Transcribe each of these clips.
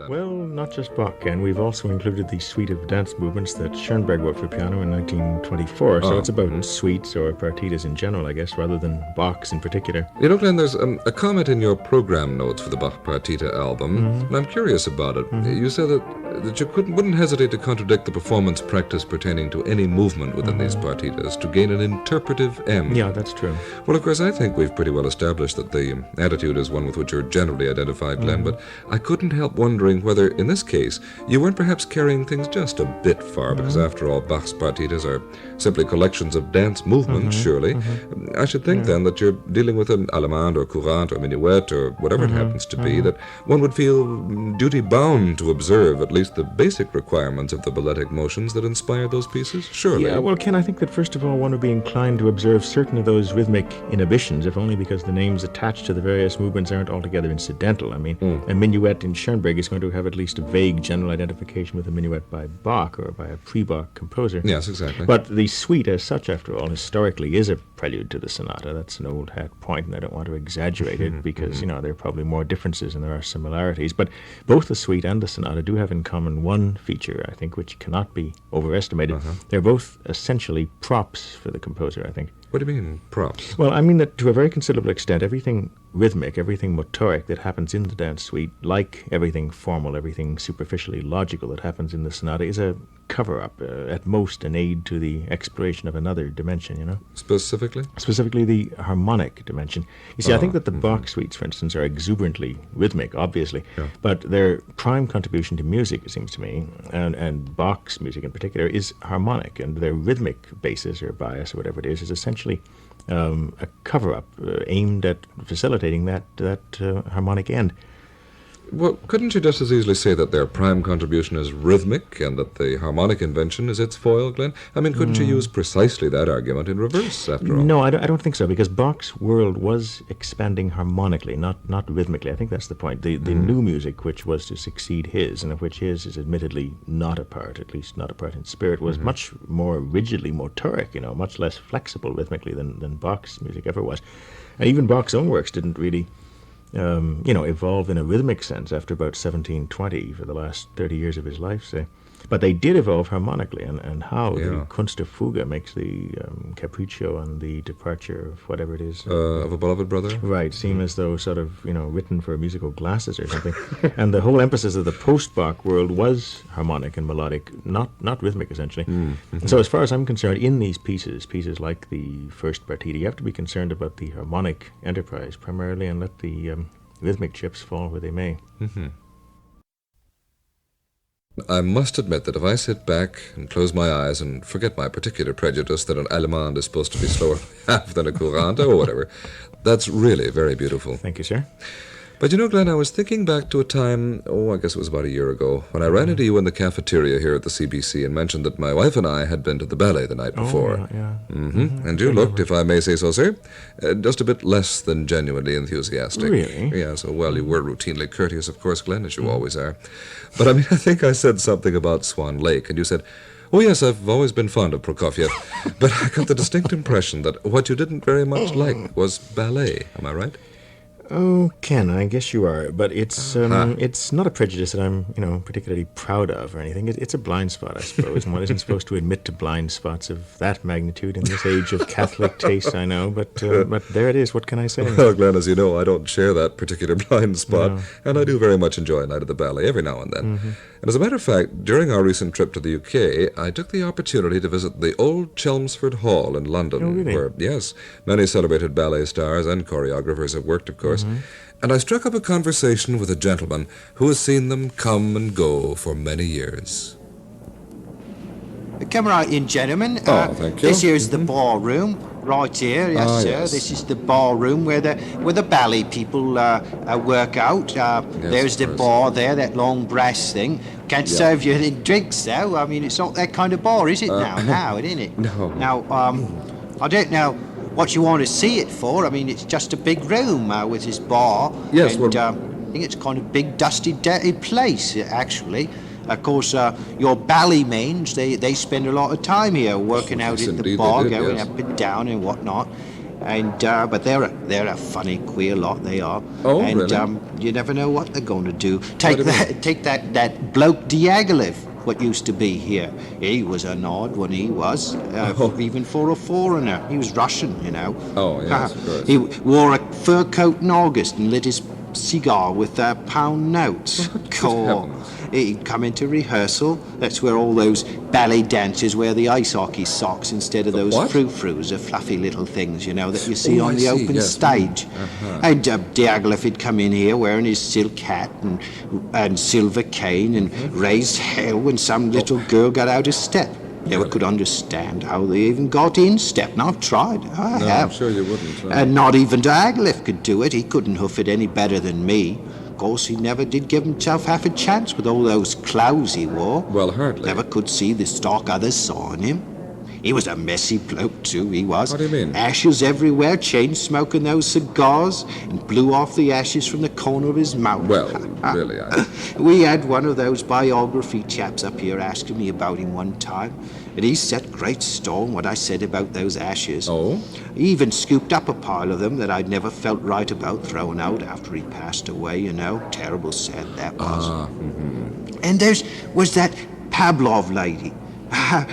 Well, not just Bach, and we've also included the suite of dance movements that Schoenberg wrote for piano in 1924, so it's about suites or partitas in general, I guess, rather than Bach's in particular. You know, Glenn, there's a comment in your program notes for the Bach Partita album, and I'm curious about it. You said that you wouldn't hesitate to contradict the performance practice pertaining to any movement within these partitas to gain an interpretive end. Yeah, that's true. Well, of course, I think we've pretty well established that the attitude is one with which you're generally identified, Glenn, but I couldn't help wondering whether, in this case, you weren't perhaps carrying things just a bit far, because after all, Bach's partitas are simply collections of dance movements, surely. I should think, then, that you're dealing with an allemande or courante or minuet or whatever it happens to be, that one would feel duty-bound to observe at least the basic requirements of the balletic motions that inspire those pieces, surely. Yeah, well, Ken, I think that first of all, one would be inclined to observe certain of those rhythmic inhibitions, if only because the names attached to the various movements aren't altogether incidental. I mean, a minuet in Schoenberg is going to have at least a vague general identification with a minuet by Bach or by a pre-Bach composer. Yes, exactly. But the suite as such, after all, historically is a prelude to the sonata. That's an old hat point, and I don't want to exaggerate it because, you know, there are probably more differences than there are similarities. But both the suite and the sonata do have in common one feature, I think, which cannot be overestimated. They're both essentially props for the composer, I think. What do you mean, props? Well, I mean that to a very considerable extent, everything rhythmic, everything motoric that happens in the dance suite, like everything formal, everything superficially logical that happens in the sonata, is a cover-up, at most an aid to the exploration of another dimension, you know? Specifically? Specifically the harmonic dimension. You see, I think that the Bach suites, for instance, are exuberantly rhythmic, obviously, but their prime contribution to music, it seems to me, and Bach's music in particular, is harmonic, and their rhythmic basis or bias or whatever it is essentially a cover-up aimed at facilitating that harmonic end. Well, couldn't you just as easily say that their prime contribution is rhythmic and that the harmonic invention is its foil, Glenn? I mean, couldn't you use precisely that argument in reverse, after all? No, I don't think so, because Bach's world was expanding harmonically, not rhythmically. I think that's the point. The new music, which was to succeed his, and of which his is admittedly not a part, at least not a part in spirit, was much more rigidly motoric, you know, much less flexible rhythmically than Bach's music ever was. And even Bach's own works didn't really evolve in a rhythmic sense after about 1720 for the last 30 years of his life, say. But they did evolve harmonically, and how the Kunst der Fuge makes the capriccio and the departure of whatever it is. Of a beloved brother? Right, seem as though sort of, written for musical glasses or something. And the whole emphasis of the post-Bach world was harmonic and melodic, not rhythmic, essentially. So as far as I'm concerned, in these pieces like the first partita, you have to be concerned about the harmonic enterprise primarily and let the rhythmic chips fall where they may. I must admit that if I sit back and close my eyes and forget my particular prejudice that an allemande is supposed to be slower half than a courante or whatever, that's really very beautiful. Thank you, sir. But you know, Glenn, I was thinking back to a time, I guess it was about a year ago, when I ran into you in the cafeteria here at the CBC and mentioned that my wife and I had been to the ballet the night before. And you looked, if I may say so, sir, just a bit less than genuinely enthusiastic. Really? Yes, well, you were routinely courteous, of course, Glenn, as you always are. But I mean, I think I said something about Swan Lake, and you said, "Oh, yes, I've always been fond of Prokofiev." But I got the distinct impression that what you didn't very much like was ballet. Am I right? Oh, Ken, I guess you are, but it's not a prejudice that I'm, particularly proud of or anything. It's a blind spot, I suppose, and one isn't supposed to admit to blind spots of that magnitude in this age of Catholic taste, I know, but there it is. What can I say? Well, Glenn, as you know, I don't share that particular blind spot, and I do very much enjoy a night at the ballet every now and then. And as a matter of fact, during our recent trip to the UK, I took the opportunity to visit the old Chelmsford Hall in London, where, yes, many celebrated ballet stars and choreographers have worked, of course. And I struck up a conversation with a gentleman who has seen them come and go for many years. Come right in, gentlemen. Thank you. This here is the ballroom, right here. Yes, sir. Yes. This is the ballroom where the ballet people work out. There's the bar there, that long brass thing. Can't serve you any drinks, though. I mean, it's not that kind of bar, is it now, isn't it? No. Now, I don't know what you want to see it for. I mean, it's just a big room with this bar. Yes, and, I think it's kind of big, dusty, dirty place, actually. Of course, your ballet mains, they spend a lot of time here working out at the bar, going up and down and whatnot. And but they're a funny, queer lot, they are. Oh, and, really? You never know what they're going to do. Take that bloke Diaghilev, what used to be here. He was an odd one, he was. Even for a foreigner. He was Russian, you know. Oh, yes, of course. He wore a fur coat in August and lit his cigar with pound notes. Cool. He'd come into rehearsal. That's where all those ballet dancers wear the ice hockey socks instead of those frou-frous, the fluffy little things, you know, that you see on the open stage. And Diaghilev had come in here wearing his silk hat and silver cane and raised hair when some little girl got out of step. Never could understand how they even got in step, and I've tried. I have. I'm sure you wouldn't. And not even Diaghilev could do it. He couldn't hoof it any better than me. Of course, he never did give himself half a chance with all those clothes he wore. Well, hardly. Never could see the stock others saw in him. He was a messy bloke, too, he was. What do you mean? Ashes everywhere, chain smoking those cigars, and blew off the ashes from the corner of his mouth. Well, really, We had one of those biography chaps up here asking me about him one time, and he set great store on what I said about those ashes. Oh? He even scooped up a pile of them that I'd never felt right about throwing out after he passed away, you know. Terrible sad that was. And there was that Pavlov lady.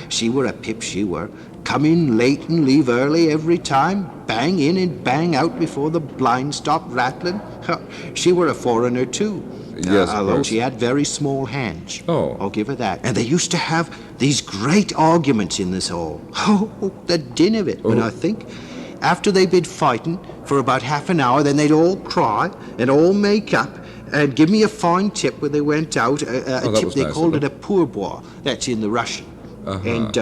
She were a pip, she were. Come in late and leave early every time. Bang in and bang out before the blinds stopped rattling. She were a foreigner, too. Yes, although she had very small hands. Oh. I'll give her that. And they used to have these great arguments in this hall. Oh, the din of it, when I think. After they'd been fighting for about half an hour, then they'd all cry and all make up and give me a fine tip when they went out. A tip, they called it a pourboire. That's in the Russian. And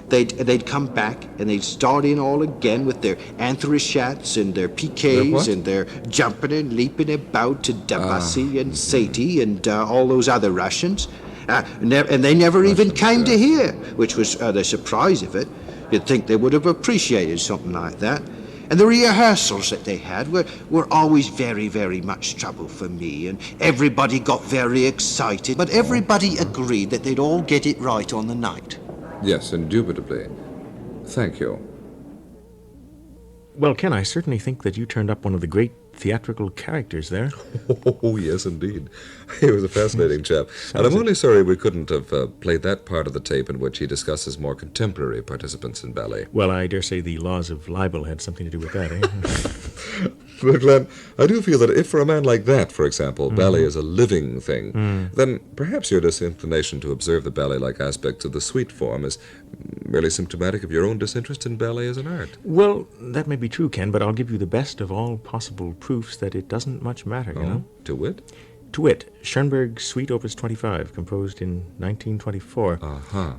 they'd come back and they'd start in all again with their anthrachats and their piquets and their jumping and leaping about to Debussy and Satie and all those other Russians. And they never even came to hear, which was the surprise of it. You'd think they would have appreciated something like that. And the rehearsals that they had were always very, very much trouble for me, and everybody got very excited, but everybody agreed that they'd all get it right on the night. Yes, indubitably. Thank you. Well, Ken, I certainly think that you turned up one of the great theatrical characters there. Oh, yes, indeed. He was a fascinating chap. And I'm only sorry we couldn't have played that part of the tape in which he discusses more contemporary participants in ballet. Well, I dare say the laws of libel had something to do with that, eh? But, Glenn, I do feel that if for a man like that, for example, ballet is a living thing, then perhaps your disinclination to observe the ballet-like aspects of the suite form is merely symptomatic of your own disinterest in ballet as an art. Well, that may be true, Ken, but I'll give you the best of all possible proofs that it doesn't much matter, you know? To wit? To wit, Schoenberg Suite Op.25, composed in 1924.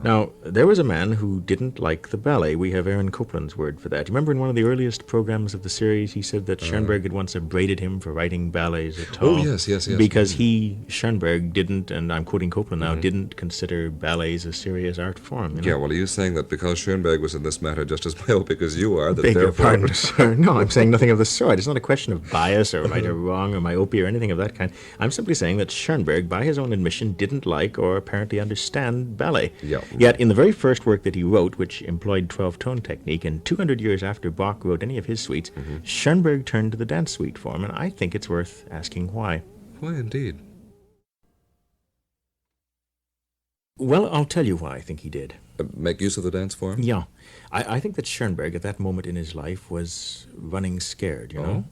Now, there was a man who didn't like the ballet. We have Aaron Copland's word for that. You remember in one of the earliest programs of the series, he said that Schoenberg had once upbraided him for writing ballets at all. Oh, yes. Because Schoenberg, didn't, and I'm quoting Copland now, didn't consider ballets a serious art form. You know? Yeah, well, are you saying that because Schoenberg was in this matter just as myopic as you are, that Beg your therefore... pardon, sir. No, I'm saying nothing of the sort. It's not a question of bias or right or wrong or myopia or anything of that kind. I'm simply saying that Schoenberg, by his own admission, didn't like or apparently understand ballet. Yeah. Yet, in the very first work that he wrote, which employed 12-tone technique, and 200 years after Bach wrote any of his suites, Schoenberg turned to the dance suite form, and I think it's worth asking why. Why, indeed? Well, I'll tell you why I think he did. Make use of the dance form? Yeah. I think that Schoenberg, at that moment in his life, was running scared, you know?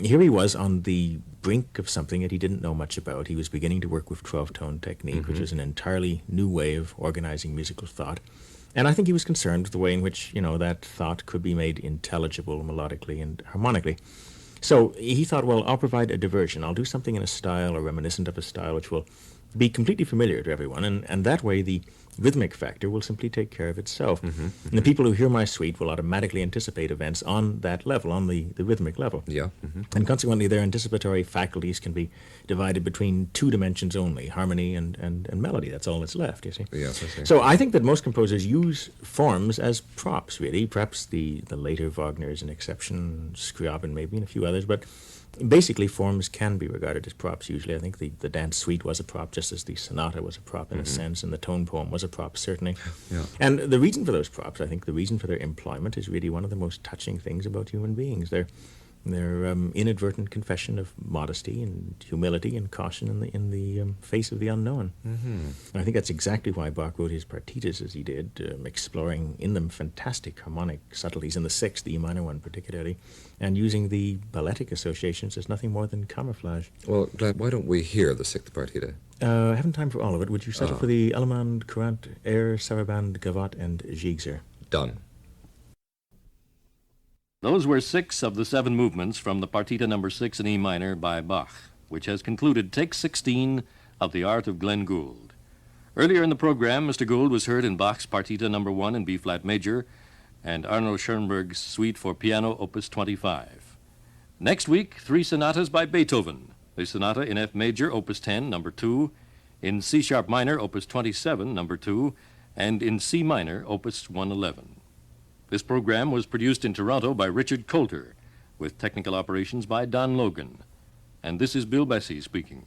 Here he was on the brink of something that he didn't know much about. He was beginning to work with 12-tone technique, which is an entirely new way of organizing musical thought. And I think he was concerned with the way in which, you know, that thought could be made intelligible melodically and harmonically. So he thought, well, I'll provide a diversion. I'll do something in a style or reminiscent of a style which will be completely familiar to everyone, and that way the rhythmic factor will simply take care of itself. And the people who hear my suite will automatically anticipate events on that level, on the rhythmic level. Yeah. And consequently, their anticipatory faculties can be divided between two dimensions only, harmony and melody. That's all that's left, you see. Yes, I see. So I think that most composers use forms as props, really. Perhaps the later Wagner is an exception, Scriabin maybe, and a few others, but Basically, forms can be regarded as props usually. I think the dance suite was a prop, just as the sonata was a prop in a sense, and the tone poem was a prop, certainly. Yeah. And the reason for those props, I think the reason for their employment is really one of the most touching things about human beings. Their inadvertent confession of modesty and humility and caution in the face of the unknown. And I think that's exactly why Bach wrote his partitas as he did, exploring in them fantastic harmonic subtleties, in the sixth, the E minor one particularly, and using the balletic associations as nothing more than camouflage. Well, Glenn, why don't we hear the sixth partita? I haven't time for all of it. Would you settle for the Allemande, Courant, Air, Sarabande, Gavotte, and Gigzer? Done. Those were 6 of the 7 movements from the Partita No. 6 in E minor by Bach, which has concluded Take 16 of the Art of Glenn Gould. Earlier in the program, Mr. Gould was heard in Bach's Partita No. 1 in B-flat major and Arno Schoenberg's Suite for Piano, Opus 25. Next week, 3 sonatas by Beethoven. The Sonata in F major, Opus 10, No. 2, in C-sharp minor, Opus 27, No. 2, and in C minor, Opus 111. This program was produced in Toronto by Richard Coulter, with technical operations by Don Logan. And this is Bill Bessie speaking.